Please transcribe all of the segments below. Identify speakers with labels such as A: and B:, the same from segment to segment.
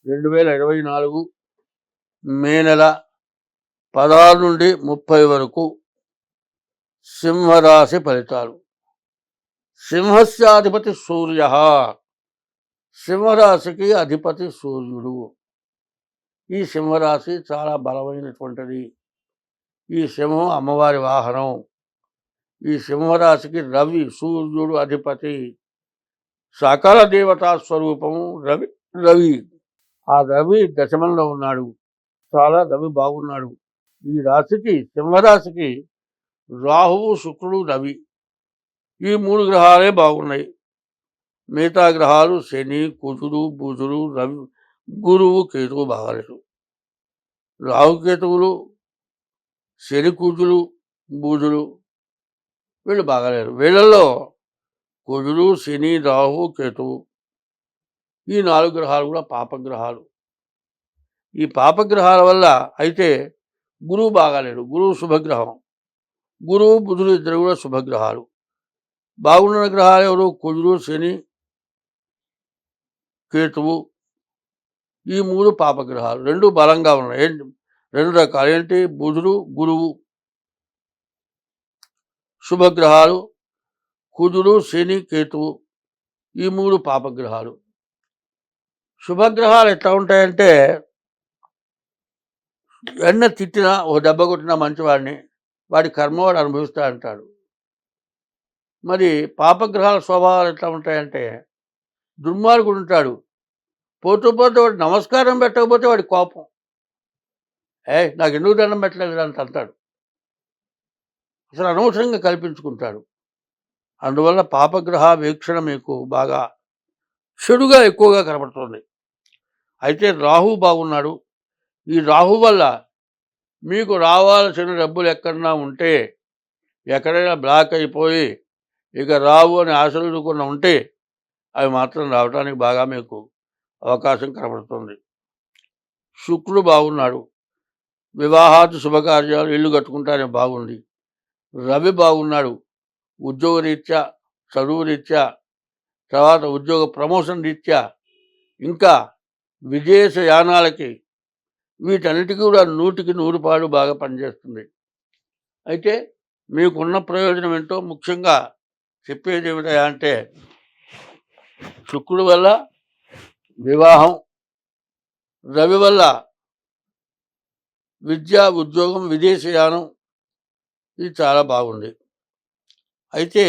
A: 2024 మే నెల 16 నుండి 30 వరకు సింహరాశి ఫలితాలు. సింహస్యాధిపతి సూర్య. సింహరాశికి అధిపతి సూర్యుడు. ఈ సింహరాశి చాలా బలమైనటువంటిది. ఈ సింహం అమ్మవారి వాహనం. ఈ సింహరాశికి రవి సూర్యుడు అధిపతి. సకల దేవతా స్వరూపము రవి. ఆ రవి దశమంలో ఉన్నాడు. చాలా రవి బాగున్నాడు. ఈ రాశికి సింహరాశికి రాహువు శుక్రుడు రవి ఈ 3 గ్రహాలే బాగున్నాయి. మిగతా గ్రహాలు శని కుజుడు బుధుడు రవి గురువు కేతువు బాగాలేదు. రాహుకేతువులు శని కుజులు బుధుడు వీళ్ళు బాగాలేరు. వీళ్ళల్లో కుజుడు శని రాహు కేతువు ఈ 4 గ్రహాలు కూడా పాపగ్రహాలు. ఈ పాపగ్రహాల వల్ల అయితే గురువు బాగాలేడు. గురువు శుభగ్రహం. గురువు బుధుడు ఇద్దరు కూడా శుభగ్రహాలు. బాగున్న గ్రహాలు ఎవరు? కుజుడు శని కేతువు ఈ 3 పాపగ్రహాలు. 2 బలంగా ఉన్నాయి. 2 రకాలు ఏంటి? బుధుడు గురువు శుభగ్రహాలు, కుజుడు శని కేతువు ఈ 3 పాపగ్రహాలు. శుభగ్రహాలు ఎట్లా ఉంటాయంటే ఎన్న తిట్టినా ఓ దెబ్బ కొట్టినా మంచివాడిని వాడి కర్మ వాడు అనుభవిస్తా అంటాడు. మరి పాపగ్రహాల స్వభావాలు ఎట్లా ఉంటాయంటే దుర్మార్గుడు ఉంటాడు. పోతూ పోతే వాడు నమస్కారం పెట్టకపోతే వాడి కోపం. నాకు ఎందుకు దండం పెట్టలేదు అని అంటాడు. అసలు అనవసరంగా కల్పించుకుంటాడు. అందువల్ల పాపగ్రహ వీక్షణ మీకు బాగా చెడుగా ఎక్కువగా కనబడుతుంది. అయితే రాహు బాగున్నాడు. ఈ రాహు వల్ల మీకు రావాల్సిన డబ్బులు ఎక్కడన్నా ఉంటే ఎక్కడైనా బ్లాక్ అయిపోయి ఇక రావు అని ఆశలుకున్న ఉంటే అవి మాత్రం రావడానికి బాగా మీకు అవకాశం కనబడుతుంది. శుక్రుడు బాగున్నాడు. వివాహాది శుభకార్యాలు ఇల్లు కట్టుకుంటానే బాగుంది. రవి బాగున్నాడు. ఉద్యోగ రీత్యా చదువు రీత్యా తర్వాత ఉద్యోగ ప్రమోషన్ రీత్యా ఇంకా విదేశయానాలకి వీటన్నిటికీ కూడా 100కి 100 పాళ్ళు బాగా పనిచేస్తుంది. అయితే మీకున్న ప్రయోజనం ఏంటో ముఖ్యంగా చెప్పేది ఏమిటా అంటే శుక్రుడు వల్ల వివాహం, రవి వల్ల విద్య ఉద్యోగం విదేశయానం ఇది చాలా బాగుంది. అయితే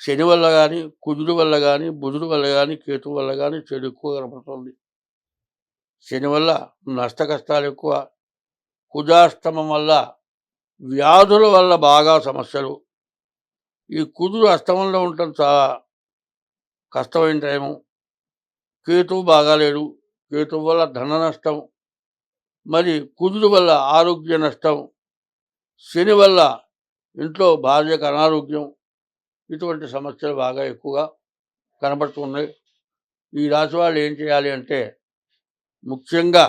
A: శని వల్ల కానీ కుజుడు వల్ల కానీ బుధుడు వల్ల కానీ కేతు వల్ల కానీ చెడు ఎక్కువ కనపడుతుంది. శని వల్ల నష్ట కష్టాలు ఎక్కువ. కుజాష్టమం వల్ల వ్యాధుల వల్ల బాగా సమస్యలు. ఈ కుజుడు అష్టమంలో ఉండటం చాలా కష్టమైన టైము. కేతువు బాగాలేడు. కేతువు వల్ల ధన నష్టం, మరి కుజుడు వల్ల ఆరోగ్య నష్టం, శని వల్ల ఇంట్లో భార్యకు అనారోగ్యం, ఇటువంటి సమస్యలు బాగా ఎక్కువగా కనబడుతున్నాయి. ఈ రాశి వాళ్ళు ఏం చేయాలి అంటే ముఖ్యంగా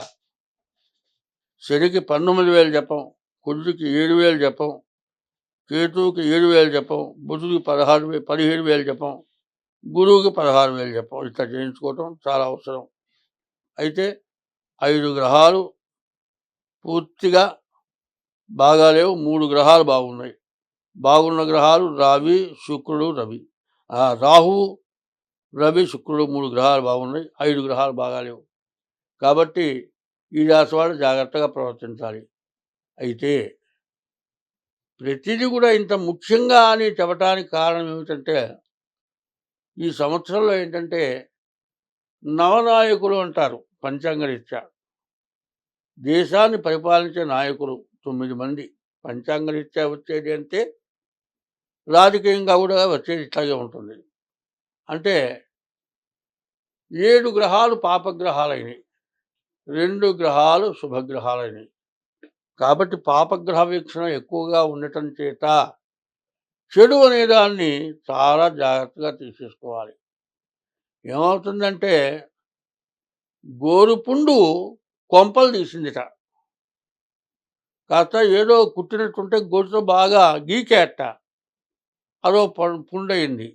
A: శనికి 19,000 జపం, కుజుడికి 7,000 జపం, కేతువుకి 7,000 జపం, బుధుడికి 17,000 జపం, గురువుకి 16,000 జపం ఇట్లా చేయించుకోవటం చాలా అవసరం. అయితే 5 గ్రహాలు పూర్తిగా బాగాలేవు. 3 గ్రహాలు బాగున్నాయి. బాగున్న గ్రహాలు రవి శుక్రుడు రవి. రాహు రవి శుక్రుడు 3 గ్రహాలు బాగున్నాయి. 5 గ్రహాలు బాగాలేవు. కాబట్టి ఈ రాశి వాళ్ళు జాగ్రత్తగా ప్రవర్తించాలి. అయితే ప్రతిదీ కూడా ఇంత ముఖ్యంగా అని చెప్పడానికి కారణం ఏమిటంటే ఈ సంవత్సరంలో ఏంటంటే నవనాయకులు అంటారు పంచాంగరీత్యా. దేశాన్ని పరిపాలించే నాయకులు 9 మంది. పంచాంగరీత్యా వచ్చేది అంటే రాజకీయంగా కూడా వచ్చేది ఇట్లాగే ఉంటుంది. అంటే 7 గ్రహాలు పాపగ్రహాలైనవి, 2 గ్రహాలు శుభగ్రహాలైనవి. కాబట్టి పాపగ్రహ వీక్షణ ఎక్కువగా ఉండటం చేత చెడు అనేదాన్ని చాలా జాగ్రత్తగా తీసేసుకోవాలి. ఏమవుతుందంటే గోరుపుండు కొంపలు తీసిందిట. కాస్త ఏదో కుట్టినట్టుంటే గోరుతో బాగా గీకేట, అదో పుండయింది.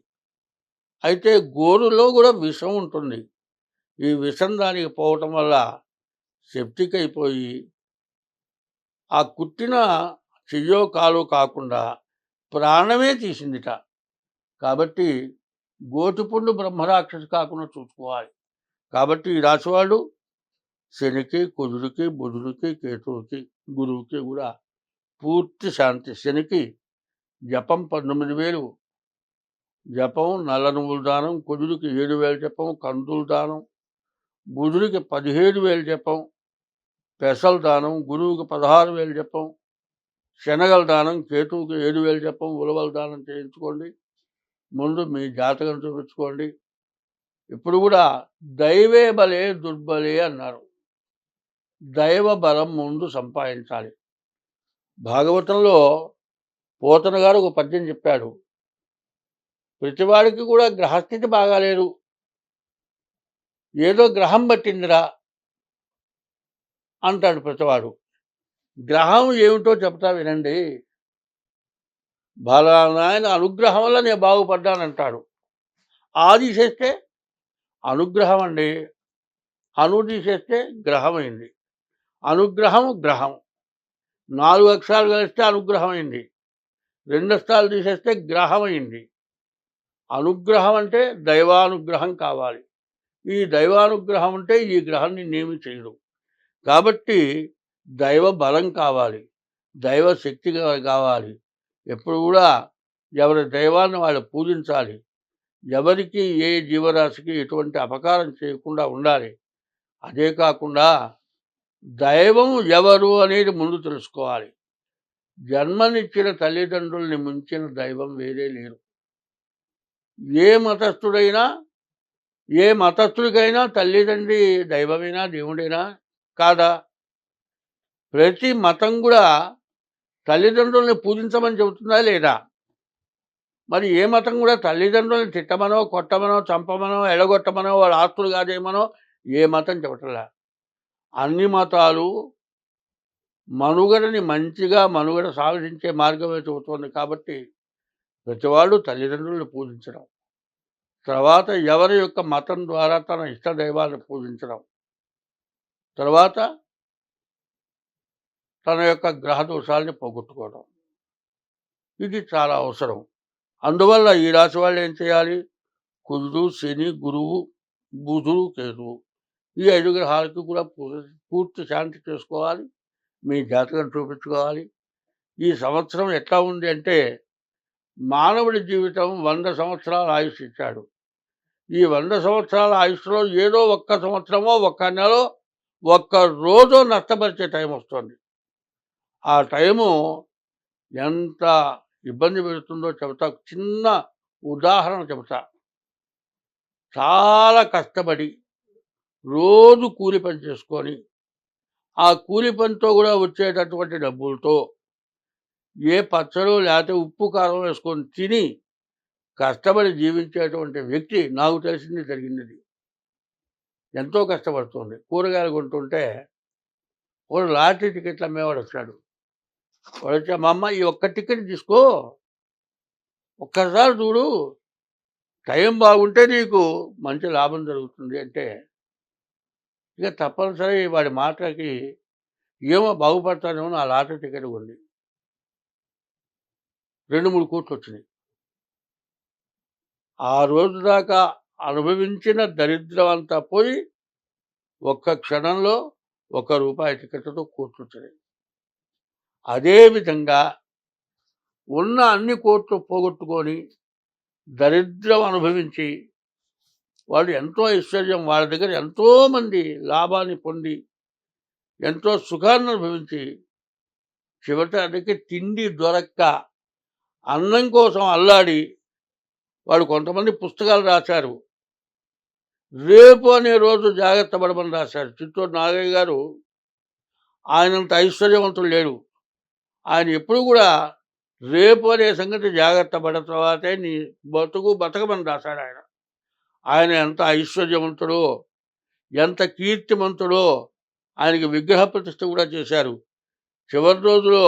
A: అయితే గోరులో కూడా విషం ఉంటుంది. ఈ విషం దానికి పోవటం వల్ల సెప్టిక్ అయిపోయి ఆ కుట్టిన చెయ్యో కాలో కాకుండా ప్రాణమే తీసిందిట. కాబట్టి గోటిపుండు బ్రహ్మరాక్షసి కాకుండా చూసుకోవాలి. కాబట్టి ఈ రాశివాళ్ళు శనికి, కుజుడికి, బుధుడికి, కేతువుకి, గురువుకి కూడా పూర్తి శాంతి. శనికి జపం 19,000 జపం, నల్ల నువ్వుల దానం, కుజుడికి 7,000 జపం, కందుల దానం, బుధుడికి 17,000 జపం, పెసల దానం, గురువుకి 16,000 జపం, శనగల దానం, కేతువుకి 7,000 జపం, ఉలవల దానం చేయించుకోండి. ముందు మీ జాతకం చూపించుకోండి. ఇప్పుడు కూడా దైవే బలే దుర్బలే అన్నారు. దైవ బలం ముందు సంపాదించాలి. భాగవతంలో పోతన గారు ఒక పద్యం చెప్పాడు. ప్రతివాడికి కూడా గ్రహస్థితి బాగాలేదు, ఏదో గ్రహం పట్టిందిరా అంటాడు ప్రతివాడు. గ్రహం ఏమిటో చెప్తా వినండి. బలానాయన అనుగ్రహం వల్ల నేను బాగుపడ్డానంటాడు. తీసేస్తే అనుగ్రహం అండి. తీసేస్తే గ్రహం అయింది. అనుగ్రహం గ్రహం 4 అక్షరాలు కలిస్తే అనుగ్రహం అయింది. 2 అక్షరాలు తీసేస్తే గ్రహం అయింది. అనుగ్రహం అంటే దైవానుగ్రహం కావాలి. ఈ దైవానుగ్రహం అంటే ఈ గ్రహం నిన్నేమి చేయదు. కాబట్టి దైవ బలం కావాలి, దైవ శక్తి కావాలి. ఎప్పుడు కూడా ఎవరి దైవాన్ని వాళ్ళు పూజించాలి. ఎవరికి ఏ జీవరాశికి ఎటువంటి అపకారం చేయకుండా ఉండాలి. అదే కాకుండా దైవం ఎవరు అనేది ముందు తెలుసుకోవాలి. జన్మనిచ్చిన తల్లిదండ్రుల్ని మించిన దైవం వేరే లేరు. ఏ మతస్థుడికైనా తల్లిదండ్రి దైవమైనా దేవుడైనా కాదా? ప్రతి మతం కూడా తల్లిదండ్రుల్ని పూజించమని చెబుతుందా లేదా? మరి ఏ మతం కూడా తల్లిదండ్రుల్ని తిట్టమనో, కొట్టమనో, చంపమనో, ఎడగొట్టమనో, వాళ్ళ ఆస్తులు కాదేమనో ఏ మతం చెప్పట్లా. అన్ని మతాలు మనుగడని మంచిగా మనుగడ సాగించే మార్గమే చెబుతోంది. కాబట్టి ప్రతివాళ్ళు తల్లిదండ్రులను పూజించడం, తర్వాత ఎవరి యొక్క మతం ద్వారా తన ఇష్ట దైవాన్ని పూజించడం, తర్వాత తన యొక్క గ్రహ దోషాలని పోగొట్టుకోవడం, ఇది చాలా అవసరం. అందువల్ల ఈ రాశి వాళ్ళు ఏం చేయాలి? కుజుడు, శని, గురువు, బుధుడు, కేతువు ఈ 5 గ్రహాలకి కూడా పూర్తి శాంతి చేసుకోవాలి. మీ జాతకం చూపించుకోవాలి. ఈ సంవత్సరం ఎట్లా ఉంది అంటే, మానవుడి జీవితం 100 సంవత్సరాల ఆయుష్ ఇచ్చాడు. ఈ 100 సంవత్సరాల ఆయుష్లో ఏదో ఒక్క సంవత్సరమో, ఒక్క నెలో, ఒక్క రోజో నష్టపరిచే టైం వస్తుంది. ఆ టైము ఎంత ఇబ్బంది పెడుతుందో చెబుతా. చిన్న ఉదాహరణ చెబుతా. చాలా కష్టపడి రోజు కూలి పని చేసుకొని, ఆ కూలి పనితో కూడా వచ్చేటటువంటి డబ్బులతో ఏ పచ్చడో లేకపోతే ఉప్పు కారం వేసుకొని తిని కష్టపడి జీవించేటువంటి వ్యక్తి నాకు తెలిసింది జరిగినది. ఎంతో కష్టపడుతుంది. కూరగాయలు కొంటుంటే వాడు లాటరీ టికెట్లు అమ్మేవాడు వచ్చాడు. వాడు వచ్చి, మా అమ్మ ఈ ఒక్క టికెట్ తీసుకో, ఒక్కసారి చూడు, టైం బాగుంటే నీకు మంచి లాభం జరుగుతుంది అంటే, ఇక తప్పనిసరి వాడి మాటకి ఏమో బాగుపడతానేమో ఆ లాటరీ టికెట్ ఉంది. 2-3 కోట్లు వచ్చినాయి. ఆ రోజు దాకా అనుభవించిన దరిద్రం అంతా పోయి ఒక్క క్షణంలో ₹1 టికెట్తో కోట్లు వచ్చినాయి. అదేవిధంగా ఉన్న అన్ని కోట్లు పోగొట్టుకొని దరిద్రం అనుభవించి వాళ్ళు ఎంతో ఐశ్వర్యం, వాళ్ళ దగ్గర ఎంతోమంది లాభాన్ని పొంది ఎంతో సుఖాన్ని అనుభవించి చివరికి తిండి దొరక్క అన్నం కోసం అల్లాడి వాడు కొంతమంది పుస్తకాలు రాశారు. రేపు అనే రోజు జాగ్రత్త పడమని రాశారు. చిత్తూరు నాగయ్య గారు ఆయనంత ఐశ్వర్యవంతుడు లేడు. ఆయన ఎప్పుడు కూడా రేపు అనే సంగతి జాగ్రత్త పడిన తర్వాతే నీ బతకమని రాశాడు ఆయన. ఆయన ఎంత ఐశ్వర్యవంతుడో, ఎంత కీర్తిమంతుడో, ఆయనకి విగ్రహ ప్రతిష్ఠ కూడా చేశారు. చివరి రోజులో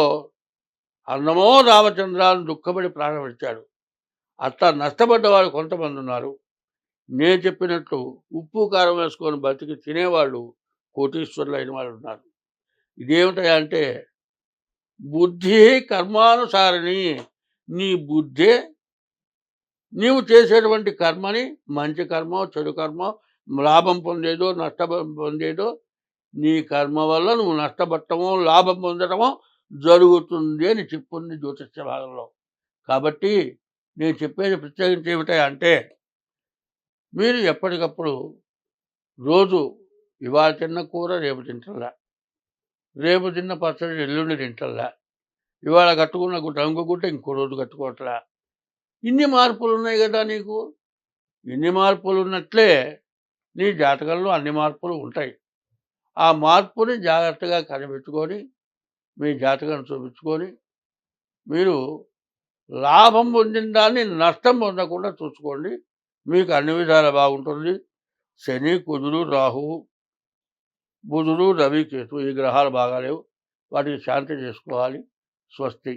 A: అన్నమో రామచంద్ర అని దుఃఖపడి ప్రాణం విడిచాడు. అట్లా నష్టపడ్డ వాళ్ళు కొంతమంది ఉన్నారు. నేను చెప్పినట్లు ఉప్పు కారం వేసుకొని బతికి తినేవాళ్ళు కోటీశ్వరులు అయిన వాళ్ళు ఉన్నారు. ఇదేమిటయ్యా అంటే బుద్ధి కర్మానుసారిణి. నీ బుద్ధే నీవు చేసేటువంటి కర్మని మంచి కర్మో, చెడు కర్మో, లాభం పొందేదో, పొందేదో నీ కర్మ వల్ల నువ్వు నష్టపడటమో, లాభం పొందడమో జరుగుతుంది అని చెప్పుంది జ్యోతిష్య భాగంలో. కాబట్టి నేను చెప్పేది ప్రత్యేకించి ఏమిటంటే మీరు ఎప్పటికప్పుడు రోజు ఇవాళ తిన్న కూర రేపు తింటల్లా, రేపు తిన్న పచ్చడి ఎల్లుండి తింటల్లా, ఇవాళ కట్టుకున్న రంగు గుడ్డ ఇంకో రోజు కట్టుకోవట్లా. ఇన్ని మార్పులు ఉన్నాయి కదా నీకు. ఇన్ని మార్పులు ఉన్నట్లే నీ జాతకంలో అన్ని మార్పులు ఉంటాయి. ఆ మార్పుని జాగ్రత్తగా కనిపెట్టుకొని మీ జాతకం చూపించుకొని మీరు లాభం పొందిన దాన్ని నష్టం పొందకుండా చూసుకోండి. మీకు అన్ని విధాలా బాగుంటుంది. శని, కుజుడు, రాహువు, బుధుడు, రవి, కేతు ఈ గ్రహాలు బాగాలేవు. వాటికి శాంతి చేసుకోవాలి. స్వస్తి.